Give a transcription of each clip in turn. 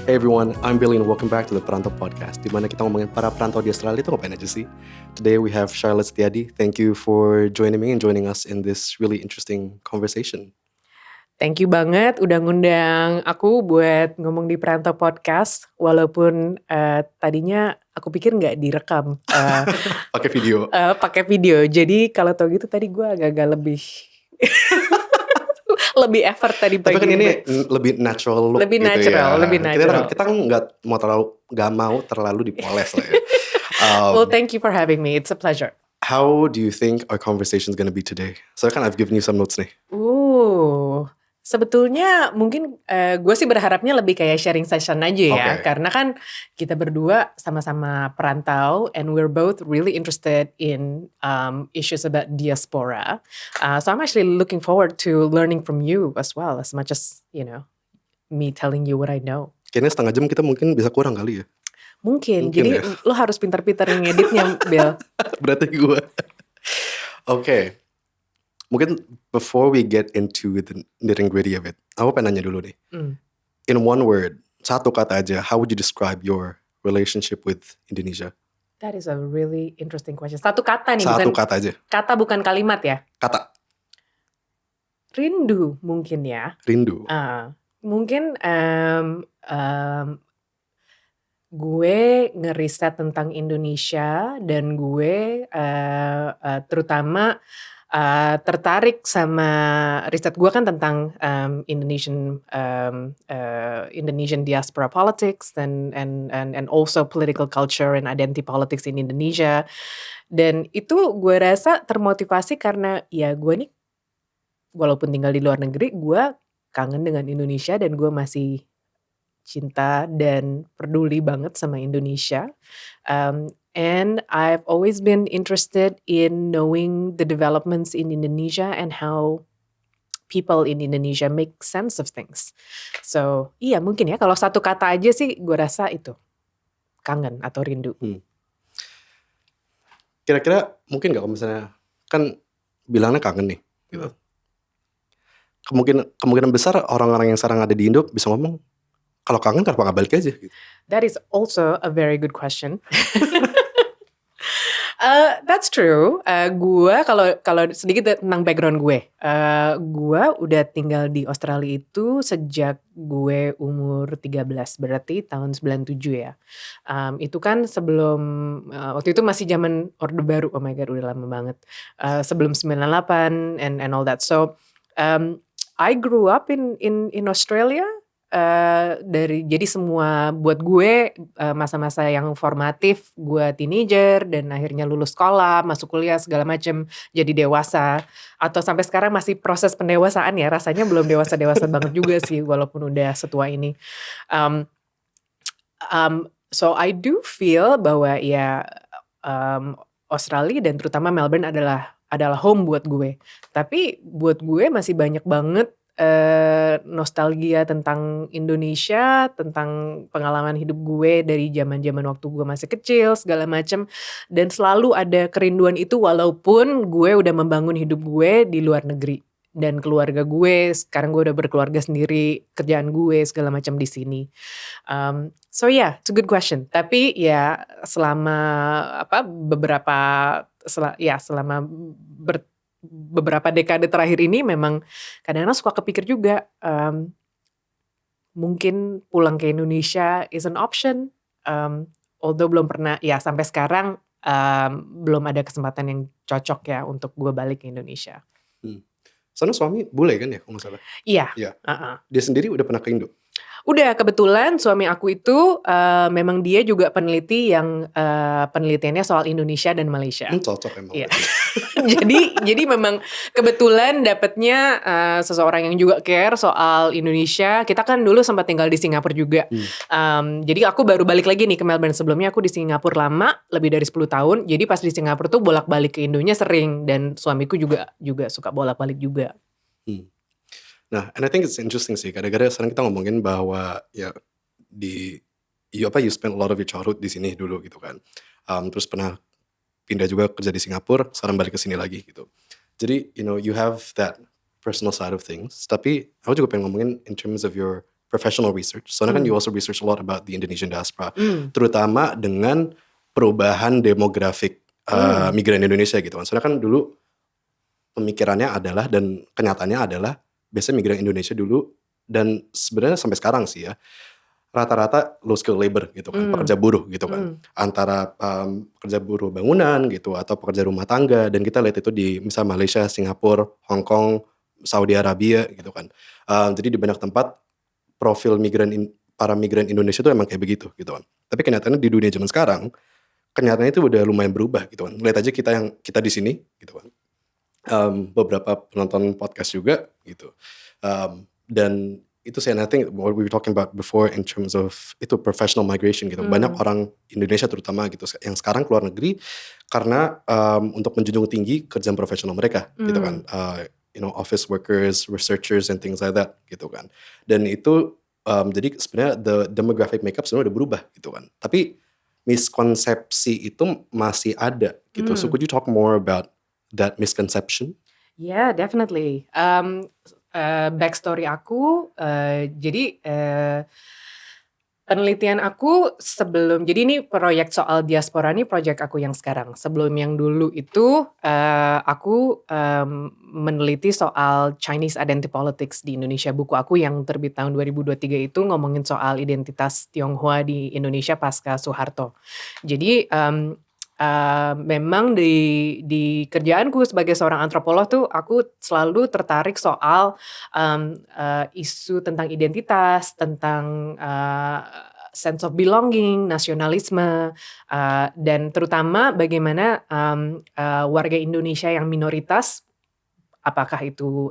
Hey everyone, I'm Billy and welcome back to the Perantau Podcast, di mana kita ngomongin para perantau di Australia itu ngapain aja sih. Today we have Charlotte Setiadi. Thank you for joining me and joining us in this really interesting conversation. Thank you banget udah ngundang aku buat ngomong di Perantau Podcast. Walaupun tadinya aku pikir nggak direkam. Pakai video. Pakai video. Jadi kalau tau gitu tadi gue agak-agak lebih lebih effort tadi pagi. Tapi kan ini lebih natural look Lebih gitu natural, ya. lebih natural. Kita nggak mau terlalu dipoles lah ya. Well, thank you for having me. It's a pleasure. How do you think our conversation is going to be today? So kan I've given you some notes nih. Sebetulnya mungkin gue sih berharapnya lebih kayak sharing session aja ya. Okay. Karena kan kita berdua sama-sama perantau and we're both really interested in issues about diaspora. So I'm actually looking forward to learning from you as well, as much as, you know, me telling you what I know. Kayaknya setengah jam kita mungkin bisa kurang kali ya. Mungkin jadi ya. lo harus pintar-pintar ngeditnya, Bill. Berarti gue. Okay. Mungkin before we get into the nitty-gritty of it, aku pengen nanya dulu nih. In one word, satu kata aja, how would you describe your relationship with Indonesia? That is a really interesting question. Satu kata nih, Satu kata aja. Kata bukan kalimat ya? Kata. Rindu mungkin ya. Rindu. Mungkin gue ngeriset tentang Indonesia dan gue terutama tertarik sama riset gue kan tentang Indonesian diaspora politics and also political culture and identity politics in Indonesia. Dan itu gue rasa termotivasi karena ya gue nih walaupun tinggal di luar negeri gue kangen dengan Indonesia dan gue masih cinta dan peduli banget sama Indonesia. And I've always been interested in knowing the developments in Indonesia and how people in Indonesia make sense of things. So iya mungkin ya kalau satu kata aja sih gue rasa itu kangen atau rindu. Kira-kira mungkin gak kalau misalnya kan bilangnya kangen nih gitu. Kemungkinan besar orang-orang yang sekarang ada di Indo bisa ngomong kalau kangen kenapa gak balik aja gitu. That is also a very good question. That's true. Gue kalau sedikit tentang background gue. Gue udah tinggal di Australia itu sejak gue umur 13, berarti tahun 97 ya. Itu kan sebelum waktu itu masih zaman Orde Baru. Oh my god, udah lama banget. Sebelum 98 and all that. So I grew up in Australia. Jadi semua buat gue masa-masa yang formatif, gue teenager dan akhirnya lulus sekolah, masuk kuliah segala macem, jadi dewasa atau sampai sekarang masih proses pendewasaan ya, rasanya belum dewasa banget juga sih walaupun udah setua ini. So I do feel bahwa ya Australia dan terutama Melbourne adalah home buat gue. Tapi buat gue masih banyak banget nostalgia tentang Indonesia, tentang pengalaman hidup gue dari zaman-zaman waktu gue masih kecil segala macam, dan selalu ada kerinduan itu walaupun gue udah membangun hidup gue di luar negeri dan keluarga gue sekarang gue udah berkeluarga sendiri, kerjaan gue segala macam di sini. So yeah, it's a good question. Tapi ya selama beberapa dekade terakhir ini memang kadang-kadang suka kepikir juga mungkin pulang ke Indonesia is an option, although belum pernah ya sampai sekarang belum ada kesempatan yang cocok ya untuk gue balik ke Indonesia. Soalnya suami bule kan ya kalau nggak salah? Iya. Dia sendiri udah pernah ke Indo? Udah, kebetulan suami aku itu memang dia juga peneliti yang penelitiannya soal Indonesia dan Malaysia. Cocok emang. Iya. jadi memang kebetulan dapetnya seseorang yang juga care soal Indonesia. Kita kan dulu sempat tinggal di Singapura juga. Jadi aku baru balik lagi nih ke Melbourne. Sebelumnya aku di Singapura lama, lebih dari 10 tahun. Jadi pas di Singapura tuh bolak-balik ke Indonya sering. Dan suamiku juga suka bolak-balik juga. Nah, and I think it's interesting sih. Kadang-kadang sekarang kita ngomongin bahwa ya you spend a lot of your childhood di sini dulu gitu kan. Terus pernah pindah juga kerja di Singapura, sekarang balik ke sini lagi gitu. Jadi, you have that personal side of things. Tapi aku juga pengen ngomongin in terms of your professional research. Soalnya kan you also research a lot about the Indonesian diaspora, terutama dengan perubahan demografik migran Indonesia gitu kan. Soalnya kan dulu pemikirannya adalah dan kenyataannya adalah biasanya migran Indonesia dulu dan sebenarnya sampai sekarang sih ya rata-rata low skill labor gitu kan, pekerja buruh gitu kan, antara pekerja buruh bangunan gitu atau pekerja rumah tangga, dan kita lihat itu di misal Malaysia, Singapura, Hong Kong, Saudi Arabia gitu kan. Jadi di banyak tempat profil para migran Indonesia itu emang kayak begitu gitu kan. Tapi kenyataannya di dunia zaman sekarang kenyataannya itu udah lumayan berubah gitu kan. Lihat aja kita di sini gitu kan. Beberapa penonton podcast juga gitu. Dan itu sih, and I think what we were talking about before in terms of itu professional migration gitu. Banyak orang Indonesia terutama gitu yang sekarang keluar negeri karena untuk menjunjung tinggi kerjaan profesional mereka gitu kan. Office workers, researchers and things like that gitu kan. Dan itu jadi sebenarnya the demographic makeup sebenarnya udah berubah gitu kan. Tapi miskonsepsi itu masih ada gitu. So could you talk more about that misconception? Yeah, definitely. Backstory aku, jadi penelitian aku jadi ini proyek soal diaspora, ini proyek aku yang sekarang. Sebelum yang dulu itu, aku meneliti soal Chinese Identity Politics di Indonesia. Buku aku yang terbit tahun 2023 itu ngomongin soal identitas Tionghoa di Indonesia pasca Soeharto. Jadi memang di kerjaanku sebagai seorang antropolog tuh aku selalu tertarik soal isu tentang identitas, tentang sense of belonging, nasionalisme, dan terutama bagaimana warga Indonesia yang minoritas, apakah itu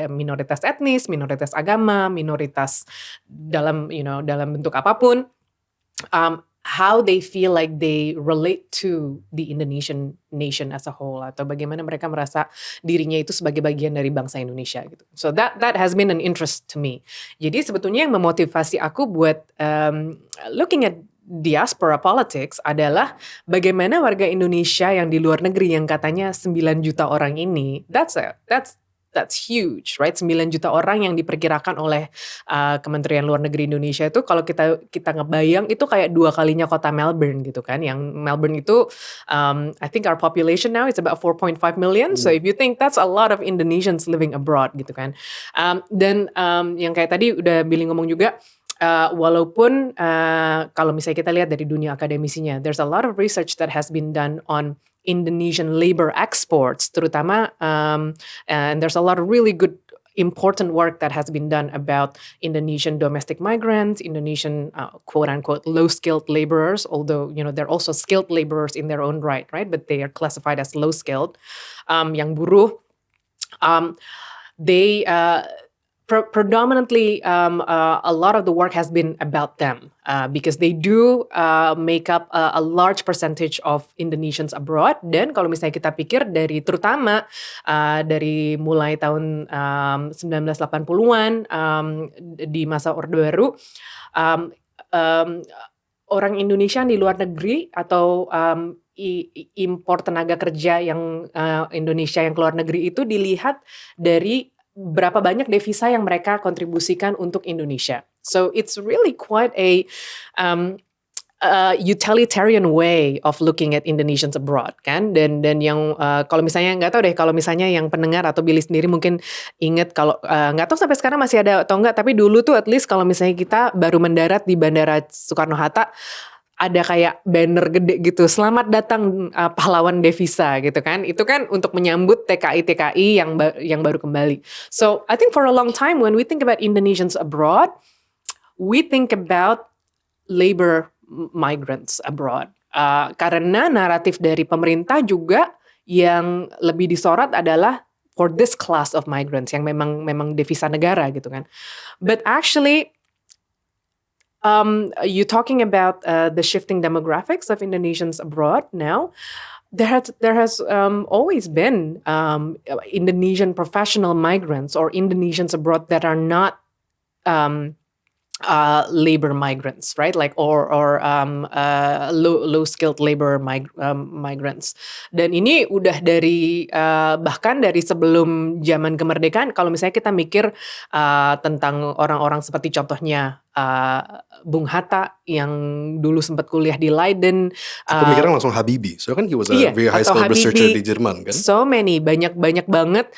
minoritas etnis, minoritas agama, minoritas dalam bentuk apapun, how they feel like they relate to the Indonesian nation as a whole, atau bagaimana mereka merasa dirinya itu sebagai bagian dari bangsa Indonesia gitu. So that has been an interest to me. Jadi sebetulnya yang memotivasi aku buat looking at diaspora politics adalah bagaimana warga Indonesia yang di luar negeri yang katanya 9 juta orang ini, that's huge, right? 9 juta orang yang diperkirakan oleh Kementerian Luar Negeri Indonesia itu, kalau kita ngebayang itu kayak 2 kalinya kota Melbourne gitu kan. Yang Melbourne itu I think our population now is about 4.5 million. So if you think that's a lot of Indonesians living abroad gitu kan. Dan yang kayak tadi udah Billy ngomong juga, walaupun kalau misalnya kita lihat dari dunia akademisinya, there's a lot of research that has been done on Indonesian labor exports, terutama, and there's a lot of really good important work that has been done about Indonesian domestic migrants, Indonesian quote-unquote low-skilled laborers, although they're also skilled laborers in their own right? But they are classified as low-skilled. Yang buruh, they predominantly a lot of the work has been about them because they do make up a large percentage of Indonesians abroad. Dan kalau misalnya kita pikir terutama dari mulai tahun 1980-an di masa Orde Baru, orang Indonesia di luar negeri atau impor tenaga kerja yang Indonesia yang keluar negeri itu dilihat dari berapa banyak devisa yang mereka kontribusikan untuk Indonesia. So it's really quite a utilitarian way of looking at Indonesians abroad kan. Dan yang kalau misalnya nggak tahu deh, kalau misalnya yang pendengar atau Billy sendiri mungkin inget, kalau nggak tahu sampai sekarang masih ada atau enggak, tapi dulu tuh at least kalau misalnya kita baru mendarat di Bandara Soekarno-Hatta, ada kayak banner gede gitu, selamat datang pahlawan devisa gitu kan. Itu kan untuk menyambut TKI yang baru kembali. So I think for a long time when we think about Indonesians abroad, we think about labor migrants abroad. Karena naratif dari pemerintah juga yang lebih disorot adalah for this class of migrants yang memang devisa negara gitu kan. But actually you talking about the shifting demographics of Indonesians abroad now. There has always been Indonesian professional migrants or Indonesians abroad that are not labor migrants, right? Like or low skilled labor migrants. Dan ini udah dari bahkan dari sebelum zaman kemerdekaan. Kalau misalnya kita mikir tentang orang-orang seperti contohnya Bung Hatta yang dulu sempat kuliah di Leiden. Aku mikirnya langsung Habibie. So kan he was a Iya, very high atau school researcher Habibie. di Jerman kan. So many, banyak banget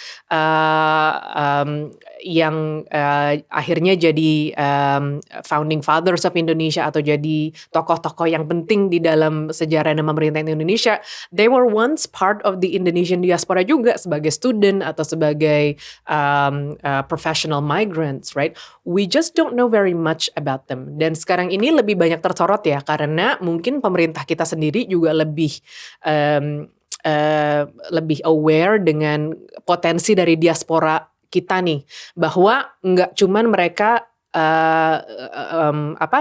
yang akhirnya jadi founding fathers of Indonesia atau jadi tokoh-tokoh yang penting di dalam sejarah dan pemerintahan Indonesia. They were once part of the Indonesian diaspora juga sebagai student atau sebagai professional migrants, right? We just don't know very much about them. Dan sekarang ini lebih banyak tersorot ya karena mungkin pemerintah kita sendiri juga lebih lebih aware dengan potensi dari diaspora kita nih, bahwa nggak cuman mereka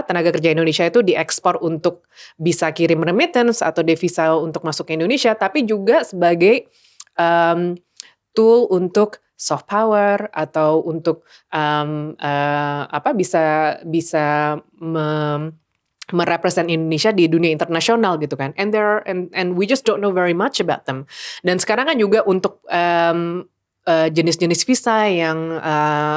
tenaga kerja Indonesia itu diekspor untuk bisa kirim remittance atau devisa untuk masuk ke Indonesia, tapi juga sebagai tool untuk soft power atau untuk bisa merepresent Indonesia di dunia internasional gitu kan, and we just don't know very much about them. Dan sekarang kan juga untuk jenis-jenis visa yang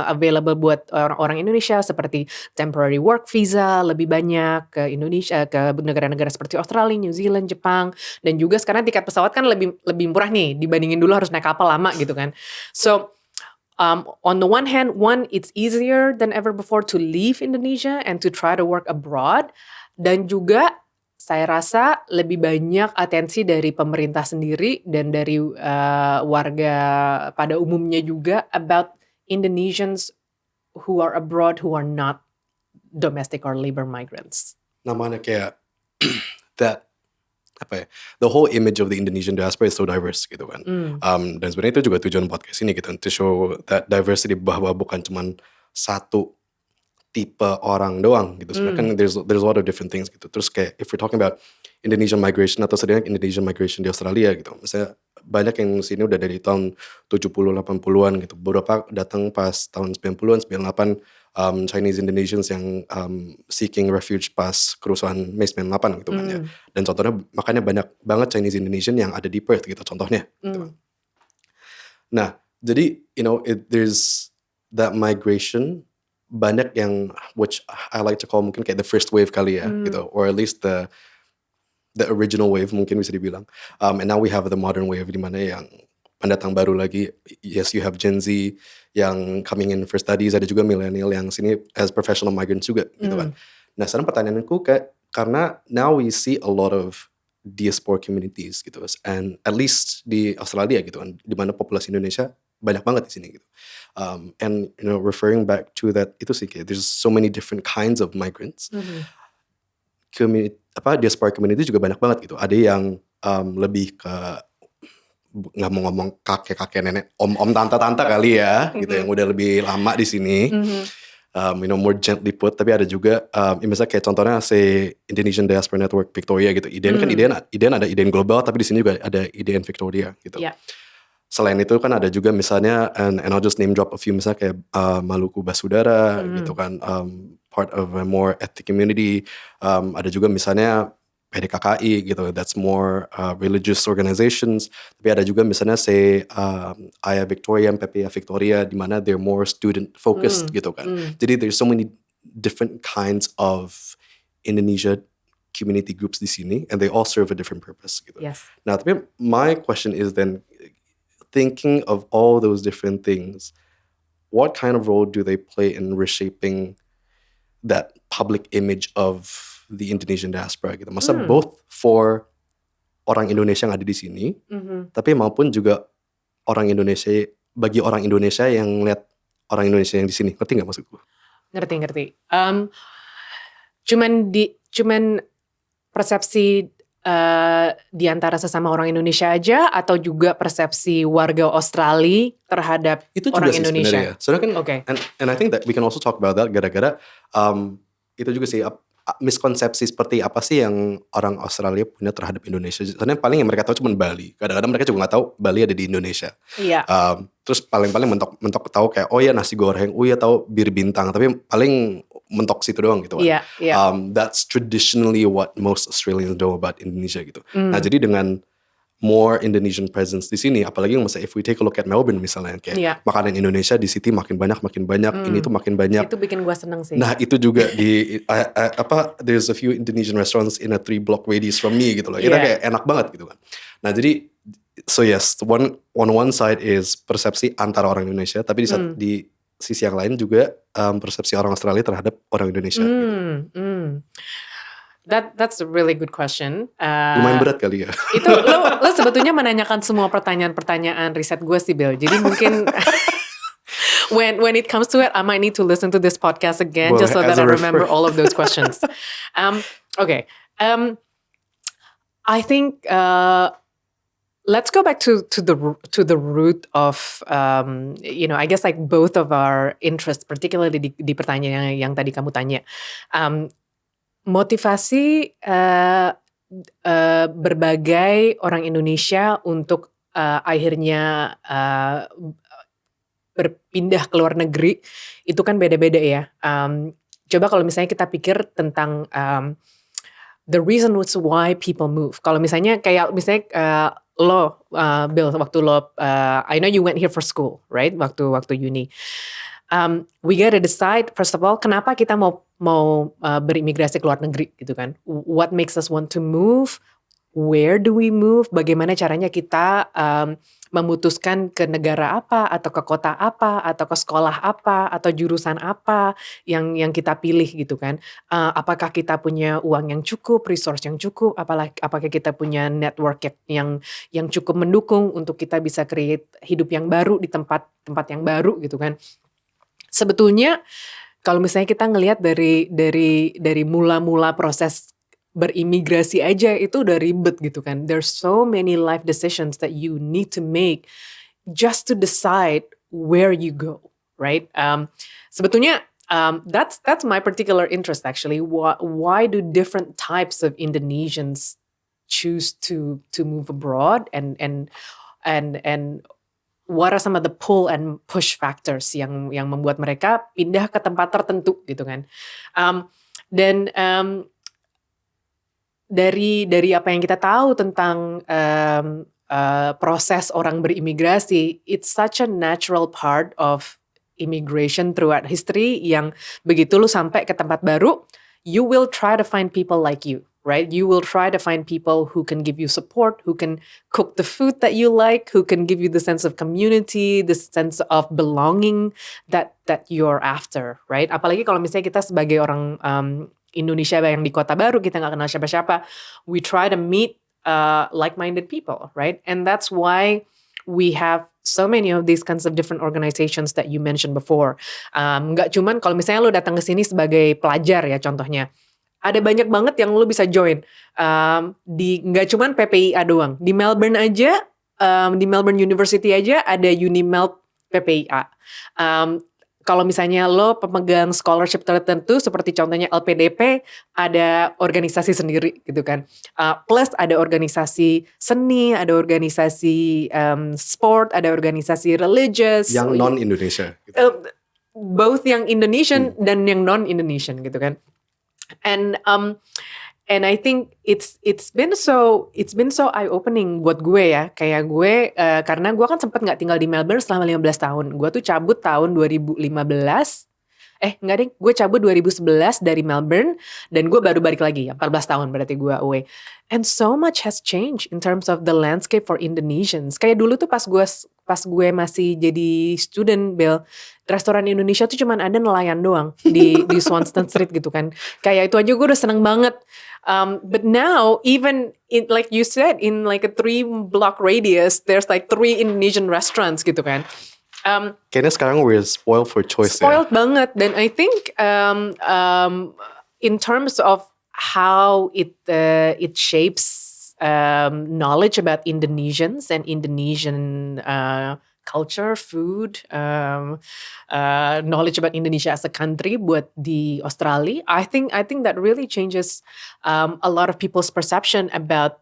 available buat orang-orang Indonesia seperti temporary work visa lebih banyak ke Indonesia, ke negara-negara seperti Australia, New Zealand, Jepang, dan juga sekarang tiket pesawat kan lebih murah nih dibandingin dulu harus naik kapal lama gitu kan. So on the one hand, it's easier than ever before to leave Indonesia and to try to work abroad, dan juga saya rasa lebih banyak atensi dari pemerintah sendiri dan dari warga pada umumnya juga about Indonesians who are abroad who are not domestic or labor migrants. Namanya kayak that the whole image of the Indonesian diaspora is so diverse gitu kan. Dan sebenarnya itu juga tujuan podcast ini gitu, to show that diversity bahwa bukan cuman satu tipe orang doang gitu. Sebenarnya kan there's a lot of different things gitu. Terus kayak if we're talking about Indonesian migration atau sedangkan Indonesian migration di Australia gitu. Misalnya banyak yang sini udah dari tahun 70-80-an gitu. Beberapa datang pas tahun 90-an, 98 Chinese Indonesians yang seeking refuge pas kerusuhan Mei 98 gitu kan ya. Dan contohnya makanya banyak banget Chinese Indonesian yang ada di Perth gitu contohnya gitu. Nah, jadi there's that migration banyak yang which I like to call mungkin kayak the first wave kali ya gitu, or at least the original wave mungkin bisa dibilang. And now we have the modern wave di mana yang pendatang baru lagi. Yes, you have Gen Z yang coming in for studies, ada juga millennial yang sini as professional migrants juga gitu kan. Nah, sekarang pertanyaanku karena now we see a lot of diaspora communities gitu, and at least di Australia gitu kan, di mana populasi Indonesia banyak banget di sini gitu. And referring back to that itu sih kayak there's so many different kinds of migrants. Diaspora community juga banyak banget gitu. Ada yang lebih ke nggak mau ngomong kakek nenek, om tante kali ya gitu, yang udah lebih lama di sini. More gently put, tapi ada juga misalnya kayak contohnya Indonesian Diaspora Network Victoria gitu. IDN kan IDN ada IDN global, tapi di sini juga ada IDN Victoria gitu. Yeah. Selain itu kan ada juga misalnya, and I'll just name drop a few, misalnya kayak Maluku Basudara gitu kan, part of a more ethnic community. Ada juga misalnya PDKKI gitu, that's more religious organizations. Tapi ada juga misalnya Aya Victoria, PPA Victoria, di mana they're more student focused gitu kan. Jadi there's so many different kinds of Indonesia community groups di sini, and they all serve a different purpose gitu. Yes. Nah, tapi my question is then, thinking of all those different things, what kind of role do they play in reshaping that public image of the Indonesian diaspora gitu? Maksudnya both for orang Indonesia yang ada di sini, tapi maupun juga bagi orang Indonesia yang lihat orang Indonesia yang di sini. Ngerti nggak maksudku? Ngerti. Cuman persepsi di antara sesama orang Indonesia aja, atau juga persepsi warga Australia terhadap itu orang juga Indonesia? Sebenarnya kan, and I think that we can also talk about that gara-gara itu juga sih miskonsepsi seperti apa sih yang orang Australia punya terhadap Indonesia? Soalnya paling yang mereka tahu cuma Bali. Kadang-kadang mereka juga nggak tahu Bali ada di Indonesia. Iya. Terus paling-paling mentok tahu kayak oh ya nasi goreng, oh ya tahu bir bintang, tapi paling mentok situ doang gitu kan. Iya. That's traditionally what most Australians know about Indonesia gitu. Nah jadi dengan more Indonesian presence di sini, apalagi misalnya if we take a look at Melbourne misalnya, kayak makanan Indonesia di city makin banyak, ini tuh makin banyak. Itu bikin gue seneng sih. Nah itu juga di there's a few Indonesian restaurants in a 3-block radius from me gitu loh. Kita kayak enak banget gitu kan. Nah jadi so yes, on one side is persepsi antara orang Indonesia, tapi di sisi yang lain juga persepsi orang Australia terhadap orang Indonesia. Gitu. That's a really good question. Lumayan berat kali ya. Itu lo sebetulnya menanyakan semua pertanyaan-pertanyaan riset gue sih, Bill. Jadi mungkin when it comes to it, I might need to listen to this podcast again just so that I remember all of those questions. Okay. I think let's go back to the root of I guess like both of our interests, particularly di pertanyaan yang tadi kamu tanya. Motivasi berbagai orang Indonesia untuk akhirnya berpindah ke luar negeri itu kan beda-beda ya. Coba kalau misalnya kita pikir tentang the reason why people move. Kalau misalnya lo, Bill, waktu lo, I know you went here for school, right? Waktu uni. We gotta decide first of all kenapa kita mau berimigrasi ke luar negeri gitu kan. What makes us want to move? Where do we move? Bagaimana caranya kita memutuskan ke negara apa atau ke kota apa atau ke sekolah apa atau jurusan apa yang kita pilih gitu kan. Apakah kita punya uang yang cukup, resource yang cukup, apakah kita punya network yang cukup mendukung untuk kita bisa create hidup yang baru di tempat yang baru gitu kan. Sebetulnya kalau misalnya kita ngelihat dari mula-mula proses berimigrasi aja itu udah ribet gitu kan. There's so many life decisions that you need to make just to decide where you go, right? Sebetulnya that's my particular interest actually. Why do different types of Indonesians choose to move abroad and what are some of the pull and push factors yang membuat mereka pindah ke tempat tertentu gitu kan. Dan dari apa yang kita tahu tentang proses orang berimigrasi, it's such a natural part of immigration throughout history yang begitu lu sampai ke tempat baru, you will try to find people like you. Right? You will try to find people who can give you support, who can cook the food that you like, who can give you the sense of community, the sense of belonging that you're after, right? Apalagi kalau misalnya kita sebagai orang Indonesia yang di kota baru, kita nggak kenal siapa-siapa, we try to meet like-minded people, right? And that's why we have so many of these kinds of different organizations that you mentioned before. Nggak cuman kalau misalnya lo datang ke sini sebagai pelajar ya contohnya. Ada banyak banget yang lu bisa join. Nggak cuman PPIA doang. Di Melbourne aja, di Melbourne University aja ada Unimeld PPIA. Kalau misalnya lo pemegang scholarship tertentu, seperti contohnya LPDP, ada organisasi sendiri gitu kan. Plus ada organisasi seni, ada organisasi sport, ada organisasi religious. Yang non-Indonesia. Gitu. Both yang Indonesian dan yang non-Indonesian gitu kan. And I think it's been so eye-opening buat gue ya. Kayak gue karena gue kan sempat nggak tinggal di Melbourne selama 15 tahun. Gue tuh cabut tahun 2015. Enggak deh, gue cabut 2011 dari Melbourne dan gue baru balik lagi ya, 14 tahun berarti gue away. And so much has changed in terms of the landscape for Indonesians. Kayak dulu tuh pas gue masih jadi student, Bill, restoran Indonesia tuh cuman ada nelayan doang di Swanston Street gitu kan. Kayak itu aja gue udah seneng banget. But now even like you said, in like a 3-block radius, there's like 3 Indonesian restaurants gitu kan. Kayaknya sekarang we're spoiled for choice. Spoiled banget, dan I think in terms of how it shapes knowledge about Indonesians and Indonesian culture, food, knowledge about Indonesia as a country buat di Australia. I think that really changes a lot of people's perception about,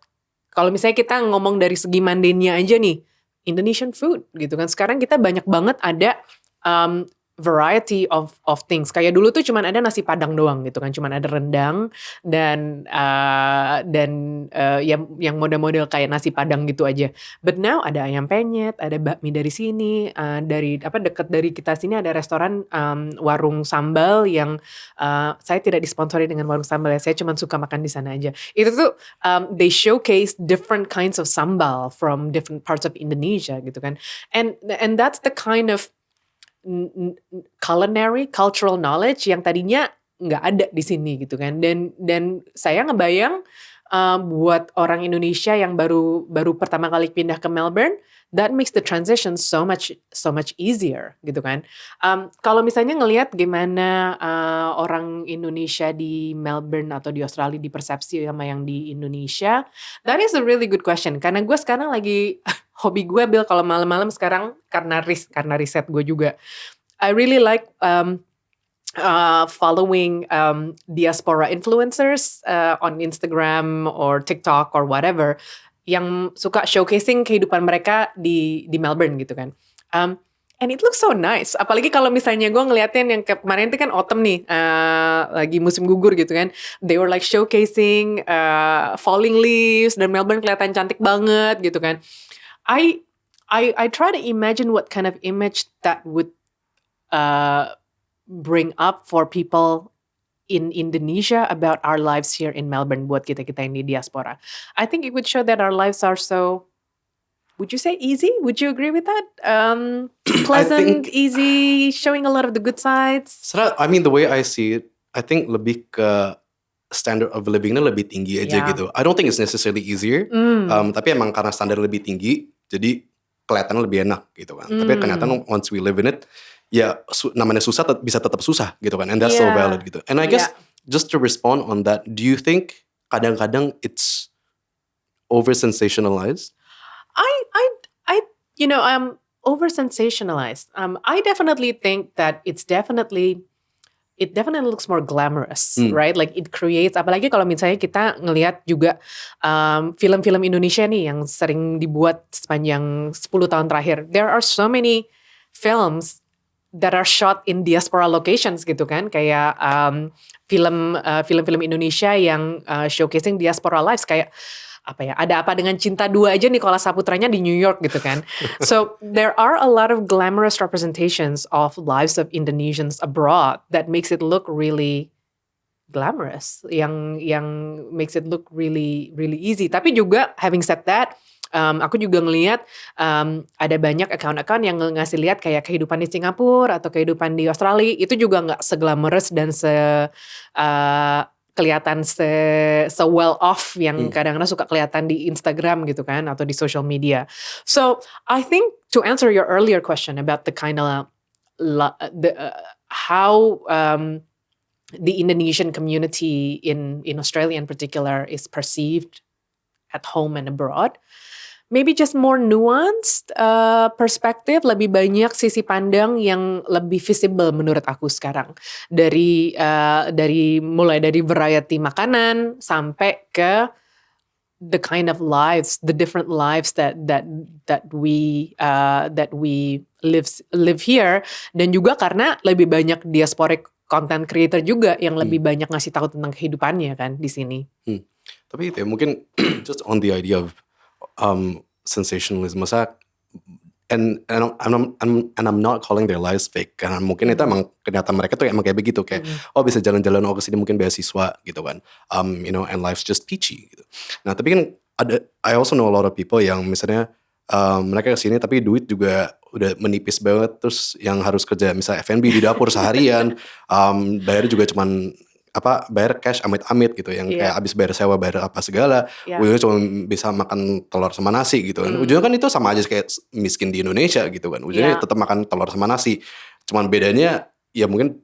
kalau misalnya kita ngomong dari segi mandennya aja nih, Indonesian food gitu kan. Sekarang kita banyak banget ada variety of things. Kayak dulu tuh cuman ada nasi Padang doang gitu kan, cuman ada rendang dan yang model-model kayak nasi Padang gitu aja. But now ada ayam penyet, ada bakmi dari sini, dari dekat dari kita sini ada restoran warung sambal yang saya tidak disponsori dengan warung sambal ya, saya cuma suka makan di sana aja. Itu tuh they showcase different kinds of sambal from different parts of Indonesia gitu kan. And that's the kind of culinary cultural knowledge yang tadinya nggak ada di sini gitu kan. Dan saya ngebayang buat orang Indonesia yang baru pertama kali pindah ke Melbourne, that makes the transition so much easier gitu kan. Kalau misalnya ngelihat gimana orang Indonesia di Melbourne atau di Australia dipersepsi sama yang di Indonesia, that is a really good question. Karena gue sekarang lagi hobi gue, Bill, kalau malam-malam sekarang karena riset gue juga, I really like following diaspora influencers on Instagram or TikTok or whatever yang suka showcasing kehidupan mereka di Melbourne gitu kan. And it looks so nice. Apalagi kalau misalnya gue ngeliatin yang kemarin itu kan autumn nih, lagi musim gugur gitu kan. They were like showcasing falling leaves dan Melbourne kelihatan cantik banget gitu kan. I try to imagine what kind of image that would bring up for people in Indonesia about our lives here in Melbourne buat kita yang di diaspora. I think it would show that our lives are so, would you say easy? Would you agree with that? Pleasant, easy, showing a lot of the good sides. I mean, the way I see it, I think lebih ke standard of living-nya lebih tinggi aja gitu. I don't think it's necessarily easier. Tapi emang karena standar lebih tinggi, jadi kelihatan lebih enak gitu kan. Tapi kelihatan once we live in it, ya namanya susah bisa tetap susah gitu kan. And that's so valid gitu. And I guess just to respond on that, do you think kadang-kadang it's over sensationalized? Over sensationalized. I definitely think that it definitely looks more glamorous, right? Like it creates, apalagi kalau misalnya kita ngelihat juga film-film Indonesia nih yang sering dibuat sepanjang 10 tahun terakhir. There are so many films that are shot in diaspora locations gitu kan, kayak film-film Indonesia yang showcasing diaspora lives, kayak Ada Apa Dengan Cinta 2 aja Nicholas Saputranya di New York gitu kan. So there are a lot of glamorous representations of lives of Indonesians abroad that makes it look really glamorous, yang makes it look really really easy. Tapi juga having said that, aku juga ngelihat ada banyak account-account yang ngasih lihat kayak kehidupan di Singapura atau kehidupan di Australia itu juga nggak seglamorous dan kelihatan se well off yang kadang-kadang suka kelihatan di Instagram gitu kan atau di social media. So I think to answer your earlier question about the kind of how the Indonesian community in Australia in particular is perceived at home and abroad, maybe just more nuanced perspective, lebih banyak sisi pandang yang lebih visible menurut aku sekarang. Mulai dari variety makanan sampai ke the kind of lives, the different lives that we live here, dan juga karena lebih banyak diasporic content creator juga yang lebih banyak ngasih tahu tentang kehidupannya kan di sini. Tapi itu ya, mungkin just on the idea of sensationalism, and I'm not calling their lives fake, karena mungkin itu emang kenyataan mereka tuh emang kayak begitu, kayak bisa jalan-jalan kesini mungkin beasiswa gitu kan, and life's just peachy gitu. Nah tapi kan I also know a lot of people yang misalnya mereka kesini tapi duit juga udah menipis banget, terus yang harus kerja misalnya F&B di dapur seharian, bayar juga cuman bayar cash amit-amit gitu, yang kayak abis bayar sewa, bayar apa segala, ujungnya cuma bisa makan telur sama nasi gitu kan. Ujungnya kan itu sama aja kayak miskin di Indonesia gitu kan, ujungnya tetap makan telur sama nasi, cuman bedanya ya mungkin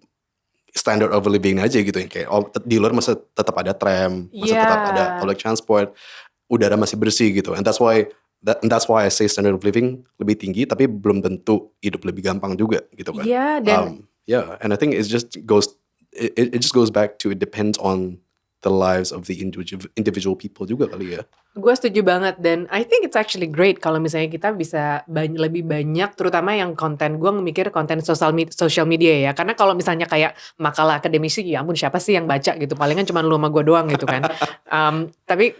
standard of living aja gitu, yang kayak di luar masih tetap ada tram, masih tetap ada public transport. udara masih bersih gitu. And that's why I say standard of living lebih tinggi, tapi belum tentu hidup lebih gampang juga gitu kan. Iya, dan And I think it just goes back to it depends on the lives of the individual people juga kali ya. gue setuju banget, dan I think it's actually great kalau misalnya kita bisa lebih banyak, terutama yang konten, gue mikir konten social media ya, karena kalau misalnya kayak makalah akademisi, ya ampun siapa sih yang baca gitu, palingan cuma lu sama gue doang gitu kan. Tapi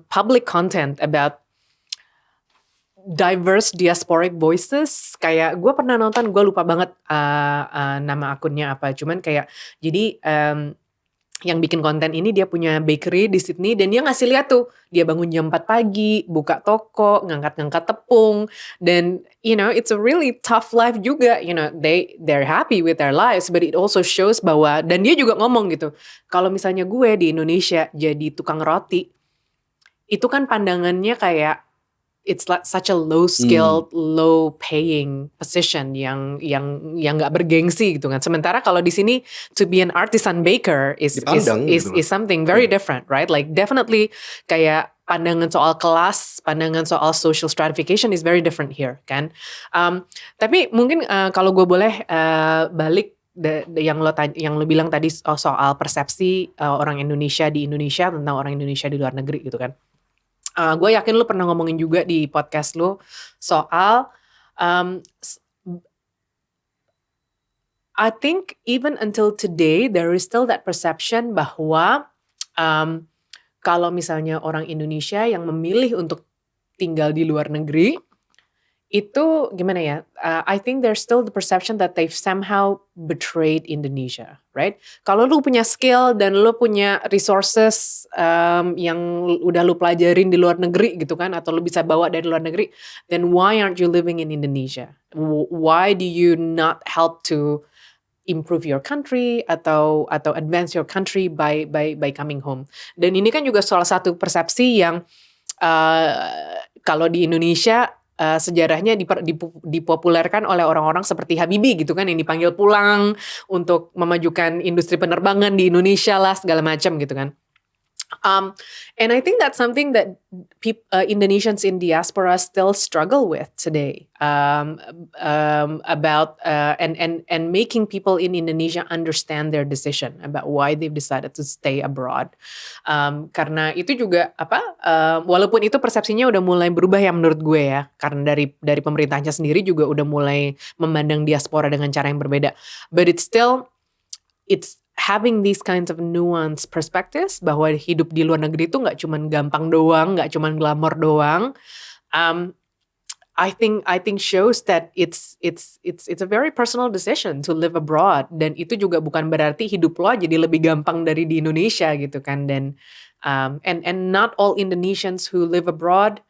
public content about diverse diasporic voices, kayak gue pernah nonton, gue lupa banget nama akunnya apa, cuman kayak jadi yang bikin konten ini dia punya bakery di Sydney, dan dia ngasih lihat tuh dia bangun jam 4 pagi, buka toko, ngangkat-ngangkat tepung, dan it's a really tough life juga. They're happy with their lives, but it also shows bahwa, dan dia juga ngomong gitu, kalau misalnya gue di Indonesia jadi tukang roti, itu kan pandangannya kayak it's like such a low skilled, low paying position yang nggak bergengsi gitu kan. Sementara kalau di sini to be an artisan baker is something very different, right? Like definitely kayak pandangan soal kelas, pandangan soal social stratification is very different here kan. Tapi mungkin kalau gue boleh balik yang lo bilang tadi soal persepsi orang Indonesia di Indonesia tentang orang Indonesia di luar negeri gitu kan. Gue yakin lu pernah ngomongin juga di podcast lu soal I think even until today there is still that perception bahwa kalau misalnya orang Indonesia yang memilih untuk tinggal di luar negeri itu gimana ya? I think there's still the perception that they've somehow betrayed Indonesia, right? Kalau lu punya skill dan lu punya resources yang udah lu pelajarin di luar negeri gitu kan, atau lu bisa bawa dari luar negeri, then why aren't you living in Indonesia? Why do you not help to improve your country atau advance your country by coming home? Dan ini kan juga salah satu persepsi yang kalau di Indonesia sejarahnya dipopulerkan oleh orang-orang seperti Habibie gitu kan, yang dipanggil pulang untuk memajukan industri penerbangan di Indonesia lah segala macam gitu kan. And I think that's something that Indonesians in diaspora still struggle with today, about and making people in Indonesia understand their decision about why they've decided to stay abroad. Karena itu juga walaupun itu persepsinya udah mulai berubah ya menurut gue ya, karena dari pemerintahnya sendiri juga udah mulai memandang diaspora dengan cara yang berbeda. But it's having these kinds of nuanced perspectives bahwa hidup di luar negeri itu nggak cuma gampang doang, nggak cuma glamor doang. I think shows that it's a very personal decision to live abroad, dan itu juga bukan berarti hidup lo jadi lebih gampang dari di Indonesia gitu kan. Dan and not all Indonesians who live abroad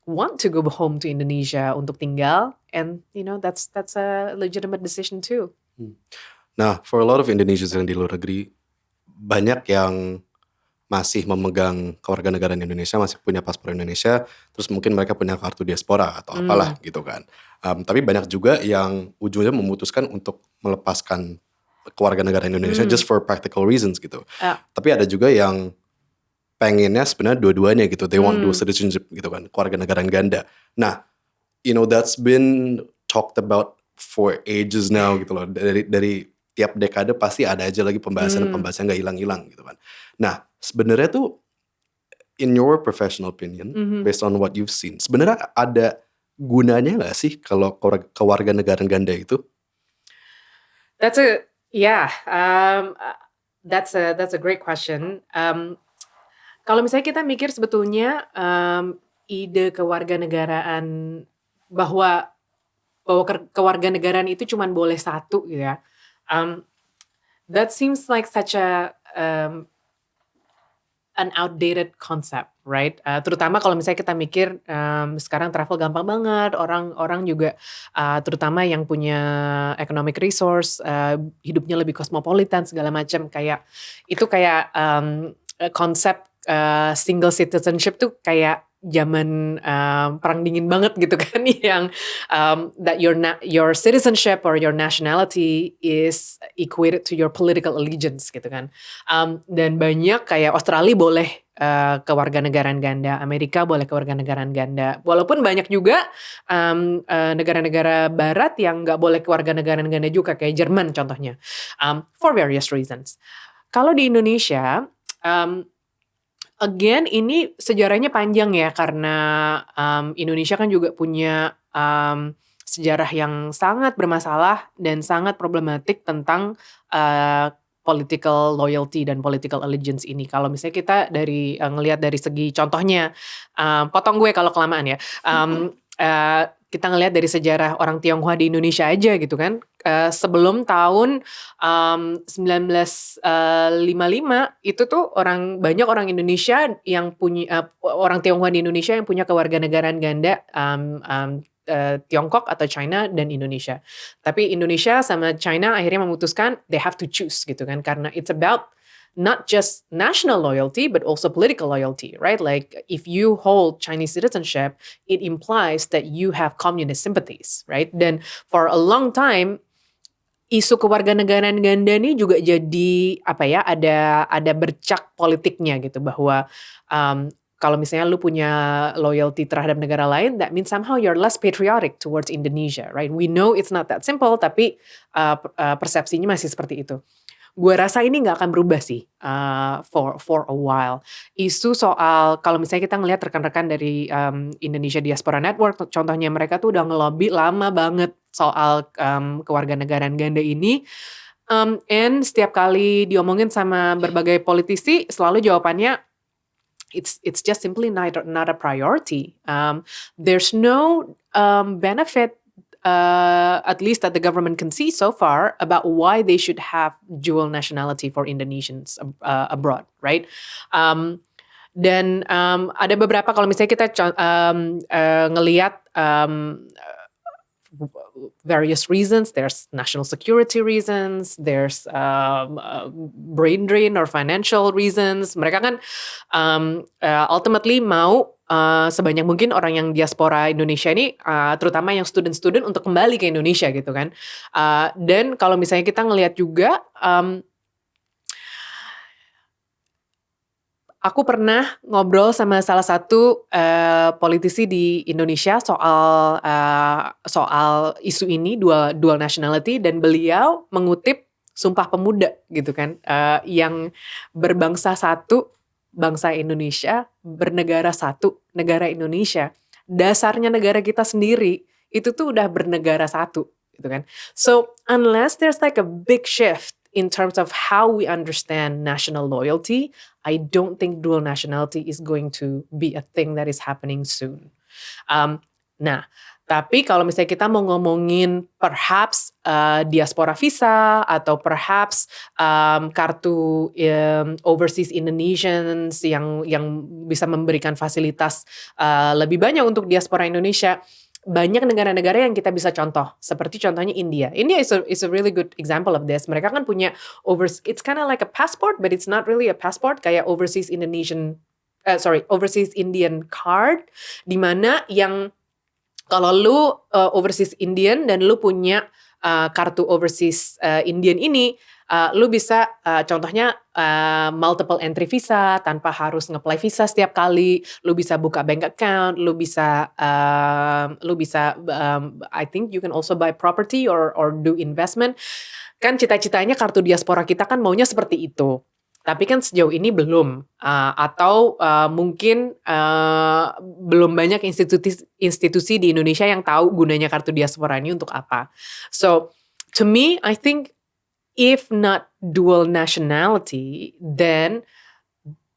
want to go home to Indonesia untuk tinggal, and that's a legitimate decision too. Nah, for a lot of Indonesians yang di luar negeri, banyak yang masih memegang kewarganegaraan Indonesia, masih punya paspor Indonesia, terus mungkin mereka punya kartu diaspora atau apalah gitu kan. Tapi banyak juga yang ujungnya memutuskan untuk melepaskan kewarganegaraan Indonesia just for practical reasons gitu. Tapi ada juga yang pengennya sebenarnya dua-duanya gitu. They want dual citizenship gitu kan, kewarganegaraan ganda. Nah, that's been talked about for ages now gitu loh. Dari tiap dekade pasti ada aja lagi pembahasan gak hilang-hilang gitu kan. Nah, sebenarnya tuh in your professional opinion, based on what you've seen, sebenarnya ada gunanya gak sih kalau kewarganegaraan ganda itu? That's a great question. Kalau misalnya kita mikir sebetulnya ide kewarganegaraan bahwa kewarganegaraan itu cuma boleh satu gitu ya. That seems like such an outdated concept, right? Terutama kalau misalnya kita mikir sekarang travel gampang banget, orang juga terutama yang punya economic resource, hidupnya lebih cosmopolitan segala macam, kayak itu kayak konsep single citizenship tuh kayak zaman perang dingin banget gitu kan yang that your citizenship or your nationality is equated to your political allegiance gitu kan. Dan banyak kayak Australia boleh kewarganegaraan ganda, Amerika boleh kewarganegaraan ganda. Walaupun banyak juga negara-negara Barat yang nggak boleh kewarganegaraan ganda juga kayak Jerman contohnya, for various reasons. Kalau di Indonesia, again ini sejarahnya panjang ya karena Indonesia kan juga punya sejarah yang sangat bermasalah dan sangat problematik tentang political loyalty dan political allegiance ini. Kalau misalnya kita dari ngelihat dari segi contohnya, potong gue kalau kelamaan ya. Kita ngelihat dari sejarah orang Tionghoa di Indonesia aja gitu kan. Sebelum tahun 1955 itu tuh banyak orang Indonesia yang punya orang Tionghoa di Indonesia yang punya kewarganegaraan ganda Tiongkok atau China dan Indonesia. Tapi Indonesia sama China akhirnya memutuskan they have to choose gitu kan karena it's about not just national loyalty but also political loyalty, right? Like if you hold Chinese citizenship, it implies that you have communist sympathies, right? Dan for a long time isu kewarganegaraan ganda ini juga jadi ada bercak politiknya gitu bahwa kalau misalnya lu punya loyalty terhadap negara lain, that means somehow you're less patriotic towards Indonesia, right? We know it's not that simple, tapi persepsinya masih seperti itu. Gue rasa ini nggak akan berubah sih for a while. Isu soal kalau misalnya kita ngelihat rekan-rekan dari Indonesia Diaspora Network, contohnya mereka tuh udah ngelobi lama banget soal kewarganegaraan ganda ini. And setiap kali diomongin sama berbagai politisi, selalu jawabannya it's just simply not a priority. There's no benefit, at least that the government can see so far, about why they should have dual nationality for Indonesians abroad, right? Dan ada beberapa kalau misalnya kita ngelihat various reasons. There's national security reasons, there's brain drain or financial reasons. Mereka kan ultimately mau sebanyak mungkin orang yang diaspora Indonesia ini, terutama yang student-student untuk kembali ke Indonesia gitu kan. Dan kalau misalnya kita ngelihat juga, aku pernah ngobrol sama salah satu politisi di Indonesia soal isu ini dual nationality, dan beliau mengutip Sumpah Pemuda gitu kan, yang berbangsa satu, bangsa Indonesia, bernegara satu, negara Indonesia. Dasarnya negara kita sendiri itu tuh udah bernegara satu gitu kan. So unless there's like a big shift in terms of how we understand national loyalty, I don't think dual nationality is going to be a thing that is happening soon. Nah, tapi kalau misalnya kita mau ngomongin perhaps diaspora visa atau perhaps kartu overseas Indonesians yang bisa memberikan fasilitas lebih banyak untuk diaspora Indonesia, banyak negara-negara yang kita bisa contoh, seperti contohnya India. India is a really good example of this. Mereka kan punya it's kind of like a passport, but it's not really a passport, kayak overseas Indian card, di mana yang kalau lu overseas Indian dan lu punya kartu overseas Indian ini, lu bisa contohnya multiple entry visa tanpa harus nge-apply visa setiap kali. Lu bisa buka bank account, lu bisa I think you can also buy property or do investment. Kan cita-citanya kartu diaspora kita kan maunya seperti itu. Tapi kan sejauh ini belum, atau mungkin belum banyak institusi di Indonesia yang tahu gunanya kartu diaspora ini untuk apa. So to me, I think if not dual nationality, then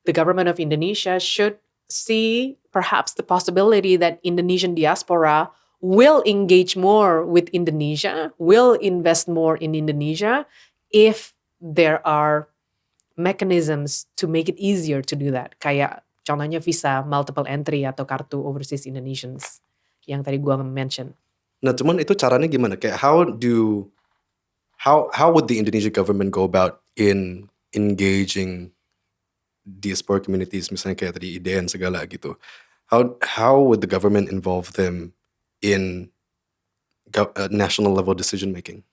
the government of Indonesia should see perhaps the possibility that Indonesian diaspora will engage more with Indonesia, will invest more in Indonesia if there are mechanisms to make it easier to do that. Kayak contohnya visa multiple entry atau kartu overseas Indonesians yang tadi gua mention. Nah, cuman itu caranya gimana? Kayak how would the Indonesian government go about in engaging diaspora communities, misalnya kayak tadi IDN segala gitu. how would the government involve them in national level decision making?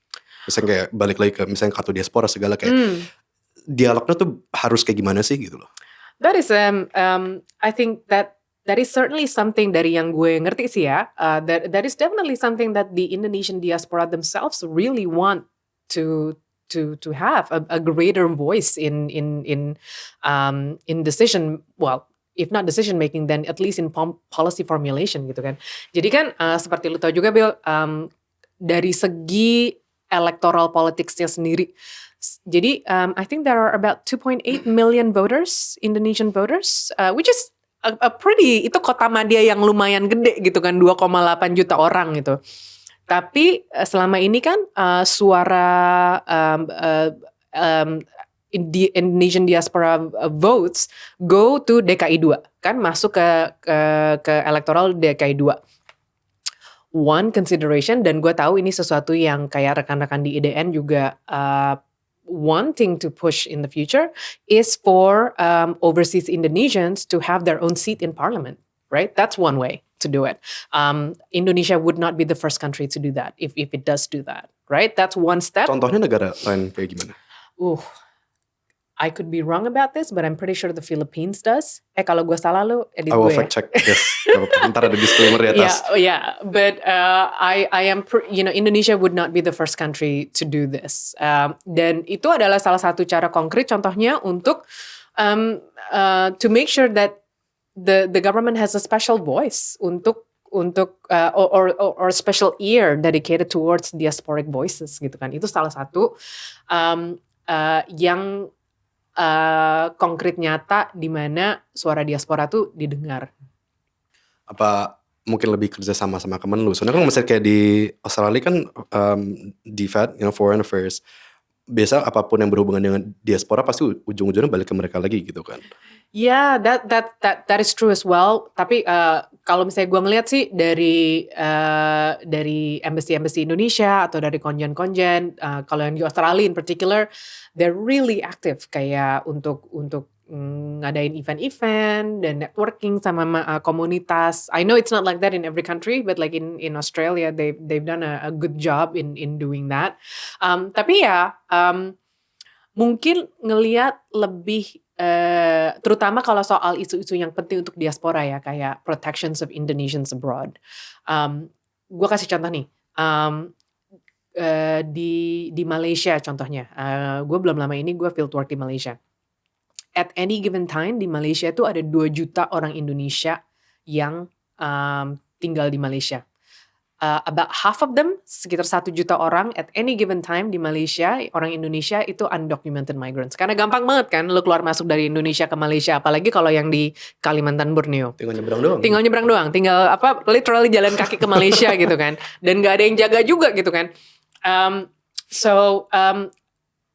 Misalnya kayak balik lagi ke misalnya kartu diaspora segala kayak dialognya tuh harus kayak gimana sih gitu loh. That is I think that is certainly something dari yang gue ngerti sih ya. That is definitely something that the Indonesian diaspora themselves really want to have a greater voice in decision, well, if not decision making, then at least in policy formulation gitu kan. Jadi kan seperti lu tahu juga Bill, dari segi electoral politicsnya sendiri. Jadi I think there are about 2.8 million voters, Indonesian voters, which is a pretty, itu kota madya yang lumayan gede gitu kan, 2,8 juta orang gitu. Tapi selama ini kan suara Indonesian diaspora votes go to DKI 2 kan, masuk ke electoral DKI 2. One consideration, dan gue tahu ini sesuatu yang kayak rekan-rekan di IDN juga wanting to push in the future, is for overseas Indonesians to have their own seat in parliament, right? That's one way to do it. Indonesia would not be the first country to do that if it does do that, right? That's one step. Contohnya negara lain kayak gimana? I could be wrong about this, but I'm pretty sure the Philippines does. Kalau gue salah lu edit I will gue. fact check. Yes. Ntar ada disclaimer di atas. Yeah. But I am, Indonesia would not be the first country to do this. Dan itu adalah salah satu cara konkret, contohnya untuk to make sure that the government has a special voice untuk or special ear dedicated towards diasporic voices gitu kan. Itu salah satu yang konkret nyata di mana suara diaspora tuh didengar. Apa mungkin lebih kerja sama Kemenlu? Soalnya kan misalnya kayak di Australia kan DFAT, Foreign Affairs, biasa apapun yang berhubungan dengan diaspora pasti ujung-ujungnya balik ke mereka lagi gitu kan. Yeah, that is true as well. Tapi kalau misalnya gue ngeliat sih dari embassy Indonesia atau dari konjen-konjen, kalau yang di Australia in particular, they're really active kayak untuk ngadain event-event dan networking sama komunitas. I know it's not like that in every country, but like in Australia, they've done a good job in doing that. Tapi ya mungkin ngelihat lebih terutama kalau soal isu-isu yang penting untuk diaspora ya, kayak protections of Indonesians abroad. Gue kasih contoh nih, di Malaysia contohnya. Gue belum lama ini gue fieldwork di Malaysia. At any given time di Malaysia itu ada 2 juta orang Indonesia yang tinggal di Malaysia. About half of them, sekitar 1 juta orang at any given time di Malaysia, orang Indonesia itu undocumented migrants. Karena gampang banget kan lo keluar masuk dari Indonesia ke Malaysia, apalagi kalau yang di Kalimantan Borneo. Tinggal nyebrang doang. Tinggal literally jalan kaki ke Malaysia gitu kan. Dan gak ada yang jaga juga gitu kan.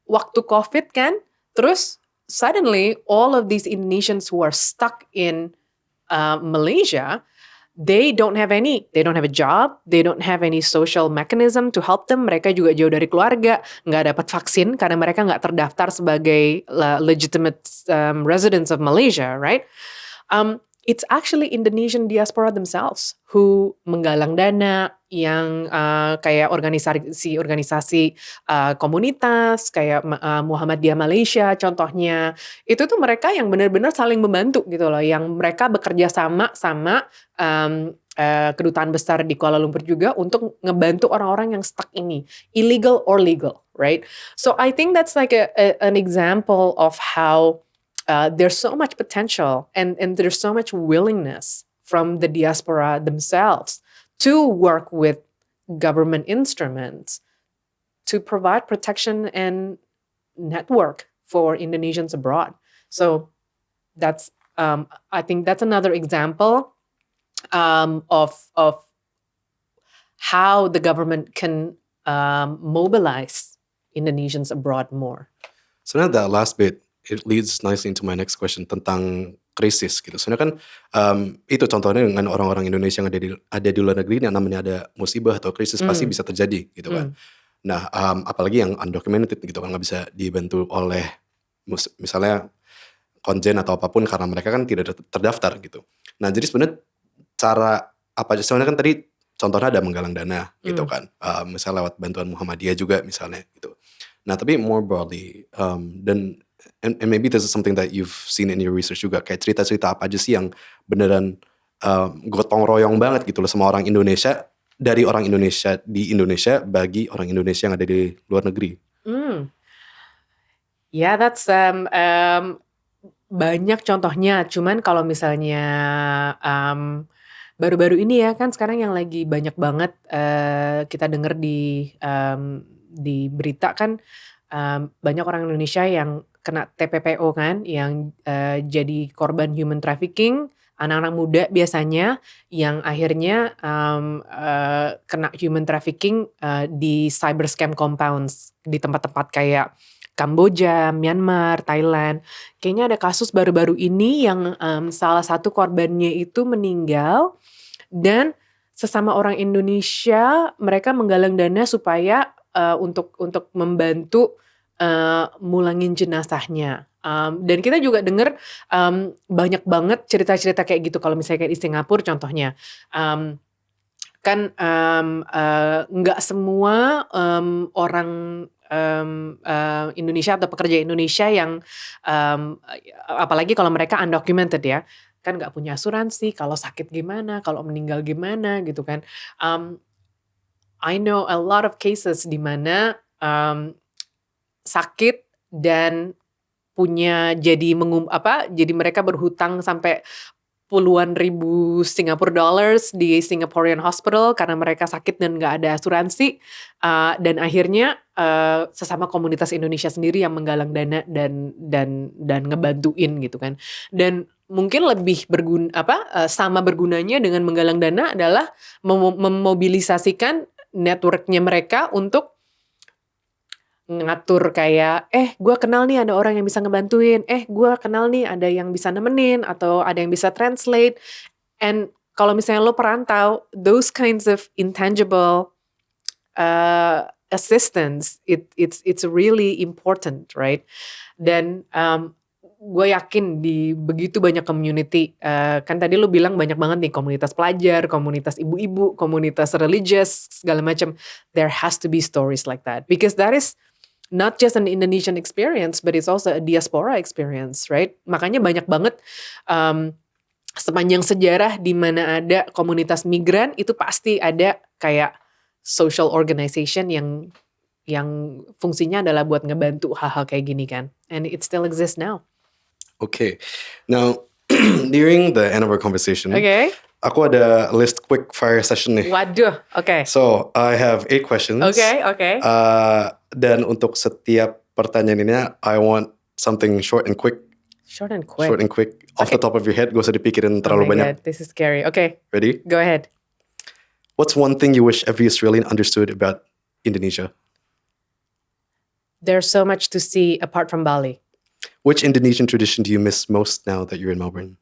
Waktu COVID kan, terus suddenly all of these Indonesians who are stuck in Malaysia, they don't have a job, they don't have any social mechanism to help them. Mereka juga jauh dari keluarga, nggak dapat vaksin karena mereka nggak terdaftar sebagai legitimate residents of Malaysia, right? It's actually Indonesian diaspora themselves who menggalang dana yang kayak organisasi komunitas kayak Muhammadiyah Malaysia contohnya. Itu tuh mereka yang benar-benar saling membantu gitu loh, yang mereka bekerja sama kedutaan besar di Kuala Lumpur juga untuk ngebantu orang-orang yang stuck ini, illegal or legal, right? So I think that's like an example of how there's so much potential and there's so much willingness from the diaspora themselves to work with government instruments to provide protection and network for Indonesians abroad. So that's I think that's another example of how the government can mobilize Indonesians abroad more. So now that last bit, it leads nicely into my next question tentang krisis gitu. Soalnya kan itu contohnya dengan orang-orang Indonesia yang ada di luar negeri yang namanya ada musibah atau krisis pasti bisa terjadi gitu kan. Nah apalagi yang undocumented gitu kan, nggak bisa dibantu oleh misalnya konjen atau apapun karena mereka kan tidak terdaftar gitu. Nah jadi sebenarnya cara apa aja, sebenarnya kan tadi contohnya ada menggalang dana gitu kan, misalnya lewat bantuan Muhammadiyah juga misalnya gitu. Nah tapi more broadly, dan and maybe this is something that you've seen in your research juga, kayak cerita-cerita apa aja sih yang beneran gotong royong banget gitu loh sama orang Indonesia, dari orang Indonesia di Indonesia bagi orang Indonesia yang ada di luar negeri. Yeah, that's banyak contohnya. Cuman kalau misalnya baru-baru ini ya kan sekarang yang lagi banyak banget kita denger di berita kan, banyak orang Indonesia yang kena TPPO kan, yang jadi korban human trafficking, anak-anak muda biasanya yang akhirnya kena human trafficking di cyber scam compounds di tempat-tempat kayak Kamboja, Myanmar, Thailand. Kayaknya ada kasus baru-baru ini yang salah satu korbannya itu meninggal dan sesama orang Indonesia mereka menggalang dana supaya untuk membantu mulangin jenazahnya. Dan kita juga dengar banyak banget cerita-cerita kayak gitu kalau misalnya kayak di Singapura contohnya. Kan nggak semua orang Indonesia atau pekerja Indonesia yang apalagi kalau mereka undocumented ya, kan nggak punya asuransi, kalau sakit gimana, kalau meninggal gimana gitu kan. I know a lot of cases di mana sakit dan punya jadi mereka berhutang sampai puluhan ribu Singapore dollars di Singaporean hospital karena mereka sakit dan nggak ada asuransi, dan akhirnya sesama komunitas Indonesia sendiri yang menggalang dana dan ngebantuin gitu kan. Dan mungkin lebih sama bergunanya dengan menggalang dana adalah memobilisasikan networknya mereka untuk ngatur kayak, gue kenal nih ada orang yang bisa ngebantuin, gue kenal nih ada yang bisa nemenin, atau ada yang bisa translate. And kalau misalnya lo perantau, those kinds of intangible assistance, it's really important, right? Dan gue yakin di begitu banyak community, kan tadi lo bilang banyak banget nih komunitas pelajar, komunitas ibu-ibu, komunitas religious, segala macam. There has to be stories like that, because that is not just an Indonesian experience, but it's also a diaspora experience, right? Makanya banyak banget sepanjang sejarah di mana ada komunitas migran itu pasti ada kayak social organization yang fungsinya adalah buat ngebantu hal-hal kayak gini kan, and it still exists now. Okay, now during the end of our conversation, aku ada list quick fire session nih. Waduh, okay. So I have 8 questions. Okay. Dan untuk setiap pertanyaan ini, I want something short and quick. Short and quick. Off the top of your head, gak usah dipikirin terlalu banyak. God, this is scary. Okay. Ready? Go ahead. What's one thing you wish every Australian understood about Indonesia? There's so much to see apart from Bali. Which Indonesian tradition do you miss most now that you're in Melbourne?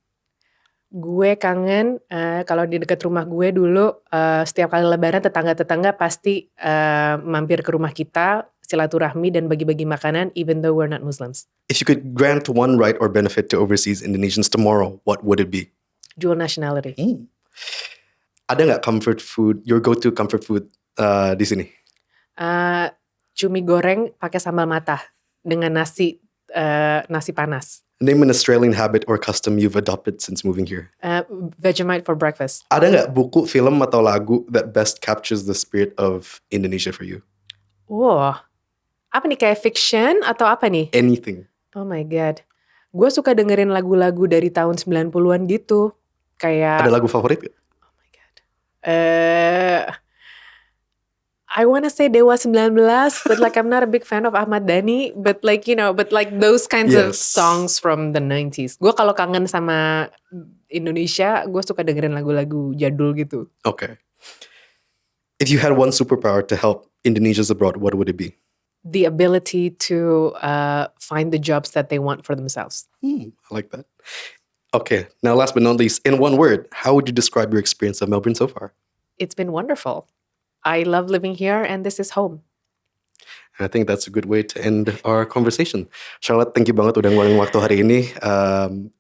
Gue kangen kalau di dekat rumah gue dulu setiap kali lebaran tetangga-tetangga pasti mampir ke rumah kita, silaturahmi dan bagi-bagi makanan even though we're not Muslims. If you could grant one right or benefit to overseas Indonesians tomorrow, what would it be? Dual nationality. Ada nggak comfort food, your go-to comfort food di sini? Cumi goreng pakai sambal matah dengan nasi panas. Name an Australian habit or custom you've adopted since moving here. Vegemite for breakfast. Ada nggak buku, film, atau lagu that best captures the spirit of Indonesia for you? Wow. Apa nih, kayak fiction atau apa nih? Anything. Oh my God. Gue suka dengerin lagu-lagu dari tahun 90-an gitu. Kayak... Ada lagu favorit gak? Oh my God. I wanna say Dewa 19, but like I'm not a big fan of Ahmad Dhani, but like those kinds of songs from the 90s. Gue kalau kangen sama Indonesia, gue suka dengerin lagu-lagu jadul gitu. Okay. If you had one superpower to help Indonesians abroad, what would it be? The ability to find the jobs that they want for themselves. I like that. Okay, now last but not least, in one word, how would you describe your experience of Melbourne so far? It's been wonderful. I love living here and this is home. I think that's a good way to end our conversation. Charlotte, thank you banget udah ngeluangin waktu hari ini.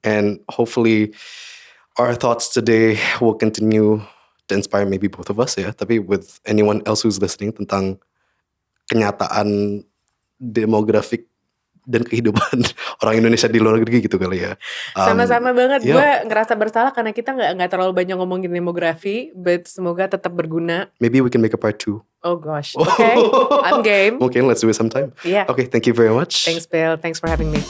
And hopefully our thoughts today will continue to inspire maybe both of us ya, tapi with anyone else who's listening tentang kenyataan demografik dan kehidupan orang Indonesia di luar negeri gitu kali ya. Sama-sama banget, yeah. gue ngerasa bersalah karena kita nggak terlalu banyak ngomongin demografi, but semoga tetap berguna. Maybe we can make a part 2. Oh gosh, okay, I'm game. Okay, let's do it sometime. Yeah. Okay, thank you very much. Thanks, Bill. Thanks for having me.